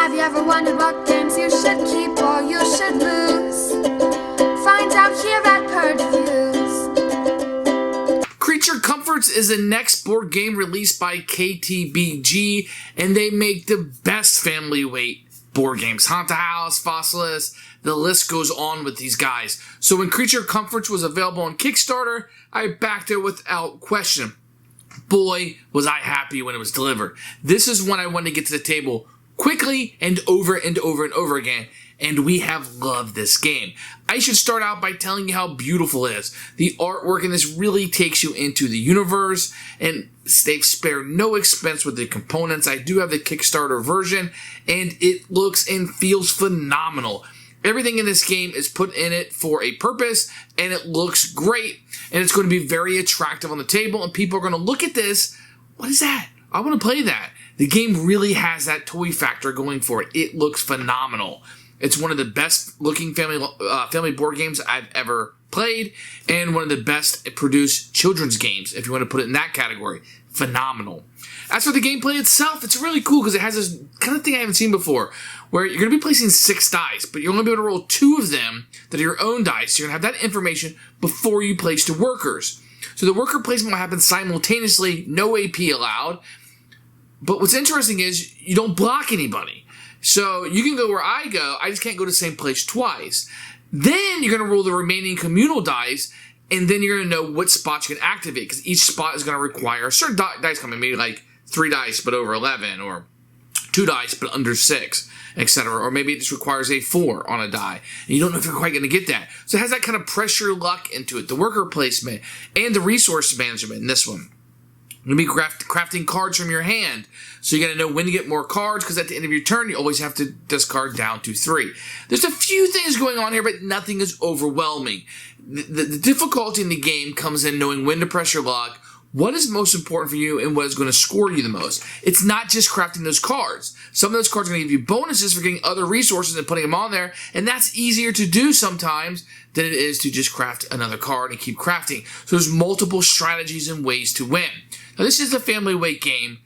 Have you ever wondered what games you should keep or you should lose? Find out here at Purge Reviews. Creature Comforts is the next board game released by KTBG, and they make the best family weight board games. Haunted House, Fossilis, the list goes on with these guys. So when Creature Comforts was available on Kickstarter, I backed it without question. Boy, was I happy when it was delivered. This is when I wanted to get to the table quickly and over and over and over again, and we have loved this game. I should start out by telling you how beautiful it is. The artwork in this really takes you into the universe, and they've spared no expense with the components. I do have the Kickstarter version, and it looks and feels phenomenal. Everything in this game is put in it for a purpose, and it looks great, and it's going to be very attractive on the table, and people are going to look at this. What is that? I want to play that. The game really has that toy factor going for it. It looks phenomenal. It's one of the best looking family board games I've ever played, and one of the best produced children's games, if you want to put it in that category. Phenomenal. As for the gameplay itself, it's really cool because it has this kind of thing I haven't seen before, where you're going to be placing 6 dice, but you're only going to be able to roll 2 of them that are your own dice. So you're going to have that information before you place the workers. So the worker placement will happen simultaneously, no AP allowed. But what's interesting is you don't block anybody. So you can go where I go, I just can't go to the same place twice. Then you're going to roll the remaining communal dice, and then you're going to know what spots you can activate, because each spot is going to require a certain dice coming, maybe like 3 dice but over 11, or 2 dice but under 6, etc. Or maybe it just requires a 4 on a die, and you don't know if you're quite going to get that. So it has that kind of pressure luck into it, the worker placement, and the resource management in this one. You're going to be crafting cards from your hand, so you got to know when to get more cards, because at the end of your turn, you always have to discard down to 3. There's a few things going on here, but nothing is overwhelming. The difficulty in the game comes in knowing when to press your luck, what is most important for you, and what is going to score you the most. It's not just crafting those cards. Some of those cards are going to give you bonuses for getting other resources and putting them on there, and that's easier to do sometimes than it is to just craft another card and keep crafting. So there's multiple strategies and ways to win. Now, this is a family weight game.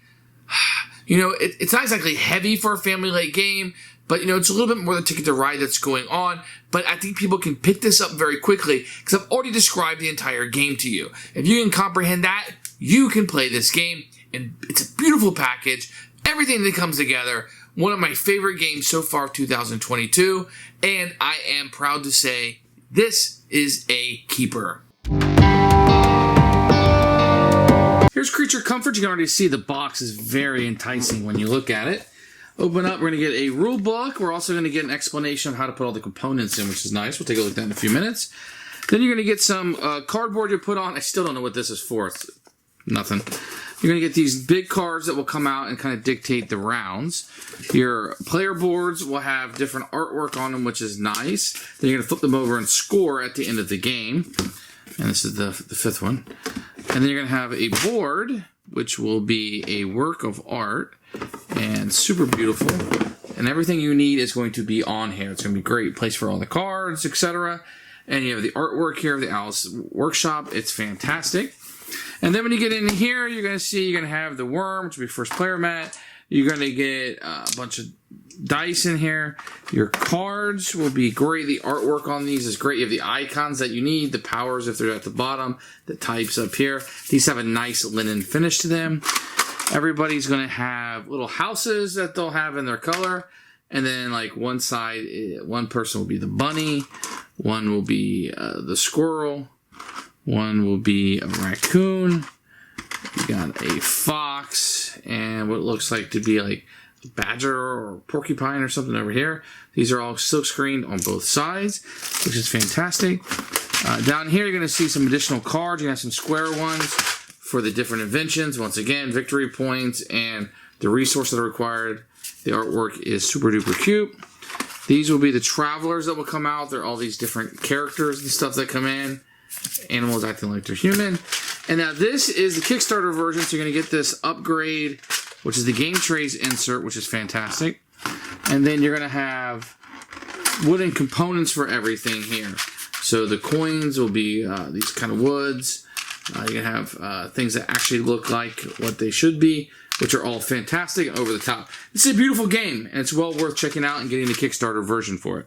You know, it's not exactly heavy for a family weight game, but, you know, it's a little bit more the Ticket to Ride that's going on. But I think people can pick this up very quickly because I've already described the entire game to you. If you can comprehend that, you can play this game. And it's a beautiful package. Everything that comes together. One of my favorite games so far of 2022. And I am proud to say this is a keeper. Here's Creature Comfort. You can already see the box is very enticing when you look at it. Open up, we're going to get a rule book. We're also going to get an explanation of how to put all the components in, which is nice. We'll take a look at that in a few minutes. Then you're going to get some cardboard to put on. I still don't know what this is for. It's nothing. You're going to get these big cards that will come out and kind of dictate the rounds. Your player boards will have different artwork on them, which is nice. Then you're going to flip them over and score at the end of the game. And this is the 5th one. And then you're going to have a board, which will be a work of art and super beautiful. And everything you need is going to be on here. It's going to be a great place for all the cards, etc. And you have the artwork here of the Alice Workshop. It's fantastic. And then when you get in here, you're going to see you're going to have the worm, which will be first player mat. You're going to get a bunch of dice in here. Your cards will be great. The artwork on these is great. You have the icons that you need, the powers if they're at the bottom, the types up here. These have a nice linen finish to them. Everybody's going to have little houses that they'll have in their color. And then like one side, one person will be the bunny. One will be the squirrel. One will be a raccoon. You got a fox and what looks like to be like a badger or porcupine or something over here. These are all silk screened on both sides, which is fantastic. Down here, you're going to see some additional cards. You have some square ones for the different inventions. Once again, victory points and the resources that are required. The artwork is super duper cute. These will be the travelers that will come out. There are all these different characters and stuff that come in. Animals acting like they're human. And now this is the Kickstarter version, so you're going to get this upgrade, which is the Game Trays insert, which is fantastic. And then you're going to have wooden components for everything here. So the coins will be these kind of woods. You can have things that actually look like what they should be. which are all fantastic and over the top. It's a beautiful game, and it's well worth checking out and getting the Kickstarter version for it.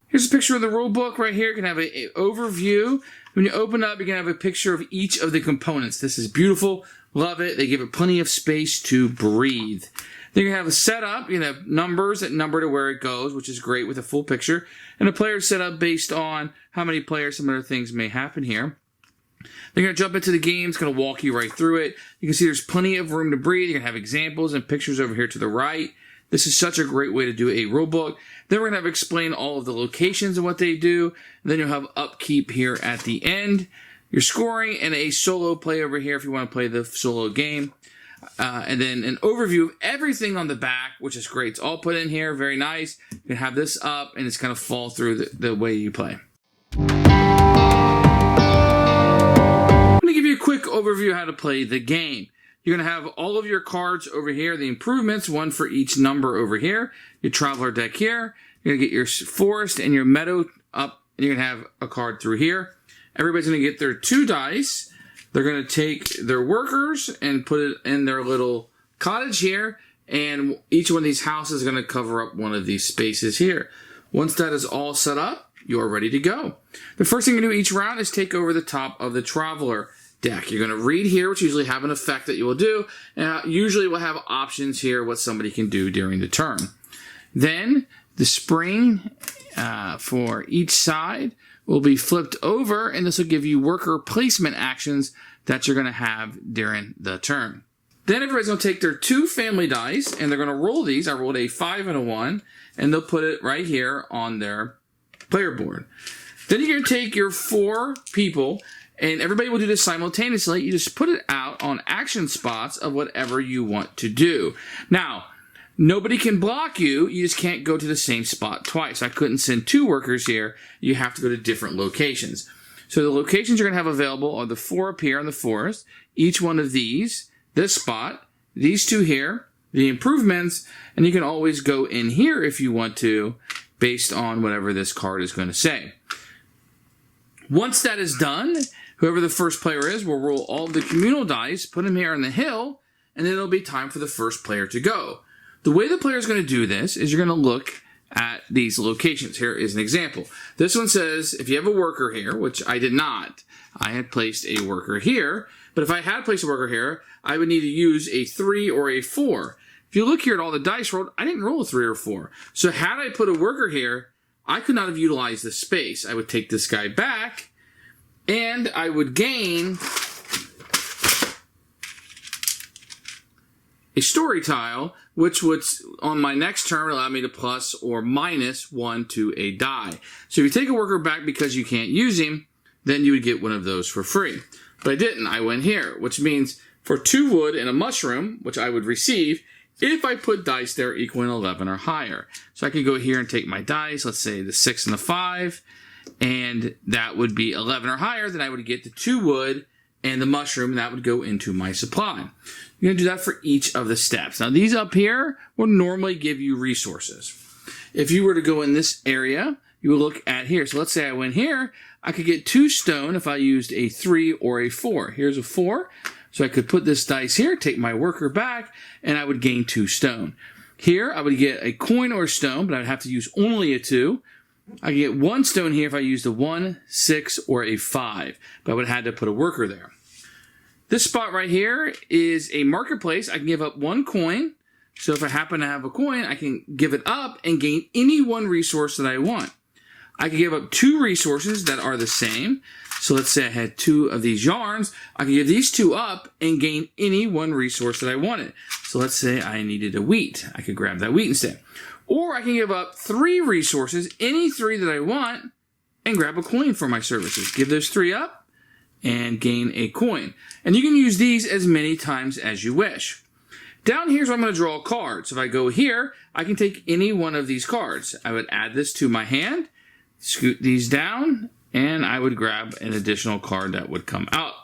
Here's a picture of the rulebook right here. You can have an overview. When you open up, you can have a picture of each of the components. This is beautiful. Love it. They give it plenty of space to breathe. Then you can have a setup. You can have numbers that number to where it goes, which is great with a full picture. And a player setup based on how many players, some other things may happen here. They're going to jump into the game. It's going to walk you right through it. You can see there's plenty of room to breathe. You're going to have examples and pictures over here to the right. This is such a great way to do a rulebook. Then we're going to have explain all of the locations and what they do. And then you'll have upkeep here at the end. Your scoring and a solo play over here if you want to play the solo game. And then an overview of everything on the back, which is great. It's all put in here. Very nice. You can have this up and it's going to fall through the way you play. I'm going to give you a quick overview of how to play the game. You're going to have all of your cards over here, the improvements, one for each number over here. Your traveler deck here. You're going to get your forest and your meadow up, and you're going to have a card through here. Everybody's going to get their 2 dice. They're going to take their workers and put it in their little cottage here, and each one of these houses is going to cover up one of these spaces here. Once that is all set up, you are ready to go. The first thing you do each round is take over the top of the traveler deck. You're going to read here, which usually have an effect that you will do, and usually will have options here what somebody can do during the turn. Then the spring for each side will be flipped over, and this will give you worker placement actions that you're going to have during the turn. Then everybody's going to take their 2 family dice, and they're going to roll these. I rolled a 5 and a 1, and they'll put it right here on their player board. Then you're going to take your 4 people, and everybody will do this simultaneously. You just put it out on action spots of whatever you want to do. Now, nobody can block you. You just can't go to the same spot twice. I couldn't send 2 workers here. You have to go to different locations. So the locations you're going to have available are the 4 up here in the forest, each one of these, this spot, these 2 here, the improvements, and you can always go in here if you want to, based on whatever this card is going to say. Once that is done, whoever the first player is will roll all of the communal dice, put them here on the hill, and then it'll be time for the first player to go. The way the player is going to do this is you're going to look at these locations. Here is an example. This one says if you have a worker here, which I did not, I had placed a worker here, but if I had placed a worker here, I would need to use a 3 or a 4. If you look here at all the dice rolled, I didn't roll a 3 or 4. So had I put a worker here, I could not have utilized the space. I would take this guy back, and I would gain a story tile, which would, on my next turn, allow me to plus or minus 1 to a die. So if you take a worker back because you can't use him, then you would get one of those for free. But I didn't. I went here, which means for 2 wood and a mushroom, which I would receive, if I put dice there equaling 11 or higher. So I could go here and take my dice, let's say the 6 and the 5, and that would be 11 or higher, then I would get the 2 wood and the mushroom, and that would go into my supply. You're going to do that for each of the steps. Now, these up here will normally give you resources. If you were to go in this area, you will look at here. So let's say I went here, I could get 2 stone if I used a 3 or a 4. Here's a 4. So I could put this dice here, take my worker back, and I would gain 2 stone. Here, I would get a coin or a stone, but I would have to use only a 2. I could get 1 stone here if I used a 1, 6, or a 5, but I would have had to put a worker there. This spot right here is a marketplace. I can give up 1 coin. So if I happen to have a coin, I can give it up and gain any 1 resource that I want. I can give up 2 resources that are the same. So let's say I had 2 of these yarns. I can give these 2 up and gain any 1 resource that I wanted. So let's say I needed a wheat. I could grab that wheat instead. Or I can give up 3 resources, any 3 that I want, and grab a coin for my services. Give those 3 up and gain a coin. And you can use these as many times as you wish. Down here is where I'm going to draw a card. So if I go here, I can take any 1 of these cards. I would add this to my hand, scoot these down, and I would grab an additional card that would come out.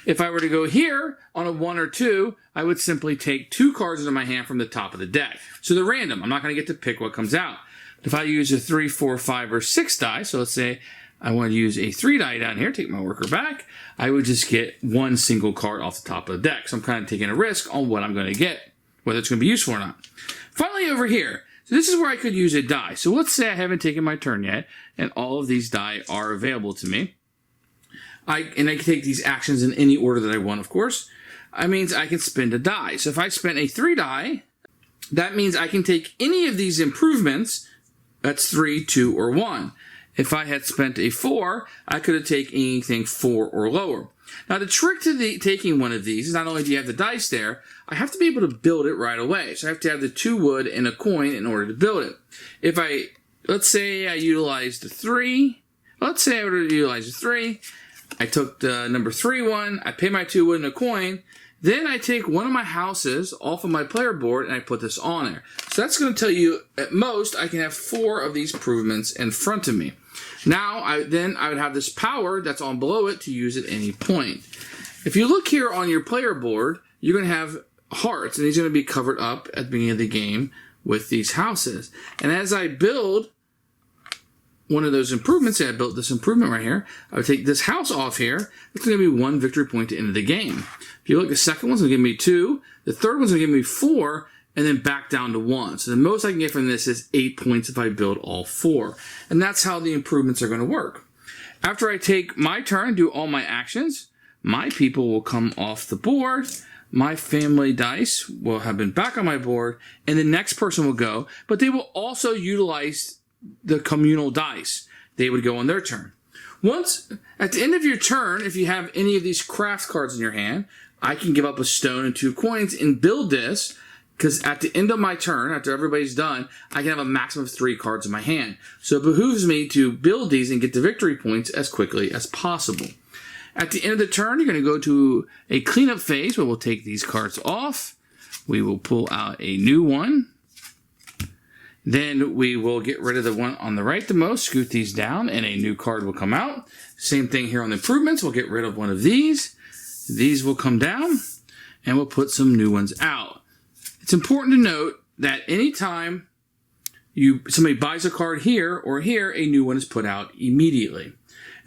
If I were to go here on a 1 or 2, I would simply take 2 cards into my hand from the top of the deck. So they're random. I'm not going to get to pick what comes out. If I use a 3, 4, 5, or 6 die, so let's say I want to use a 3 die down here, take my worker back, I would just get one single card off the top of the deck. So I'm kind of taking a risk on what I'm going to get, whether it's going to be useful or not. Finally, over here, so this is where I could use a die. So let's say I haven't taken my turn yet, and all of these die are available to me. I can take these actions in any order that I want, of course. That means I can spend a die. So if I spent a 3 die, that means I can take any of these improvements. That's 3, 2, or 1. If I had spent a 4, I could have taken anything 4 or lower. Now, the trick to taking one of these is not only do you have the dice there, I have to be able to build it right away. So I have to have the 2 wood and a coin in order to build it. Let's say I utilized the 3. Let's say I would utilize the 3. I took the number 3 one. I pay my 2 wood and a coin. Then I take one of my houses off of my player board and I put this on there. So that's going to tell you, at most, I can have 4 of these improvements in front of me. Now, I would have this power that's on below it to use at any point. If you look here on your player board, you're going to have hearts, and these are going to be covered up at the beginning of the game with these houses. And as I build one of those improvements, I built this improvement right here, I would take this house off here. It's going to be 1 victory point at the end of the game. If you look, the second one's going to give me 2, the third one's going to give me 4, and then back down to 1. So the most I can get from this is 8 points if I build all 4. And that's how the improvements are going to work. After I take my turn and do all my actions, my people will come off the board, my family dice will have been back on my board, and the next person will go, but they will also utilize the communal dice. They would go on their turn. Once, at the end of your turn, if you have any of these craft cards in your hand, I can give up a stone and 2 coins and build this, because at the end of my turn, after everybody's done, I can have a maximum of 3 cards in my hand. So it behooves me to build these and get the victory points as quickly as possible. At the end of the turn, you're going to go to a cleanup phase where we'll take these cards off. We will pull out a new one. Then we will get rid of the one on the right the most, scoot these down, and a new card will come out. Same thing here on the improvements. We'll get rid of one of these. These will come down, and we'll put some new ones out. It's important to note that anytime somebody buys a card here or here, a new one is put out immediately.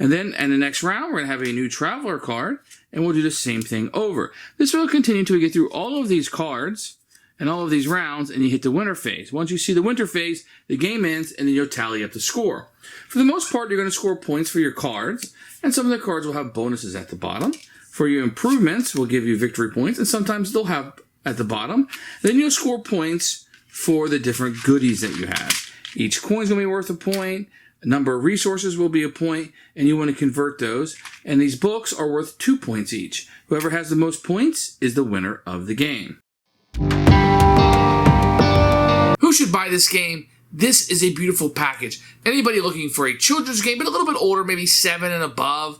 And then in the next round, we're going to have a new Traveler card, and we'll do the same thing over. This will continue until we get through all of these cards and all of these rounds, and you hit the winter phase. Once you see the winter phase, the game ends, and then you'll tally up the score. For the most part, you're going to score points for your cards, and some of the cards will have bonuses at the bottom. For your improvements, we'll give you victory points, and sometimes they'll have at the bottom. Then you'll score points for the different goodies that you have. Each coin's going to be worth a point. A number of resources will be a point, and you want to convert those. And these books are worth 2 points each. Whoever has the most points is the winner of the game. Who should buy this game? This is a beautiful package. Anybody looking for a children's game, but a little bit older, maybe 7 and above,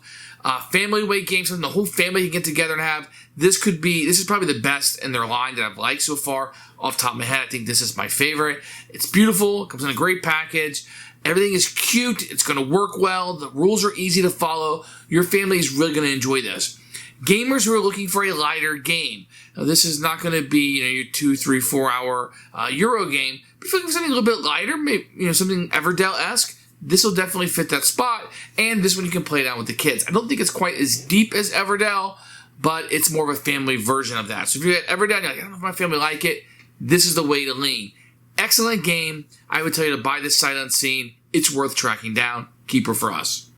family weight game, something the whole family can get together and have. This is probably the best in their line that I've liked so far. Off the top of my head, I think this is my favorite. It's beautiful. It comes in a great package. Everything is cute. It's going to work well. The rules are easy to follow. Your family is really going to enjoy this. Gamers who are looking for a lighter game. Now, this is not going to be your 2, 3, 4 hour Euro game. But if you're looking for something a little bit lighter, maybe something Everdell-esque, this will definitely fit that spot. And this one you can play down with the kids. I don't think it's quite as deep as Everdell, but it's more of a family version of that. So if you're at Everdell, you're like, I don't know if my family like it, this is the way to lean. Excellent game. I would tell you to buy this sight unseen. It's worth tracking down. Keeper for us.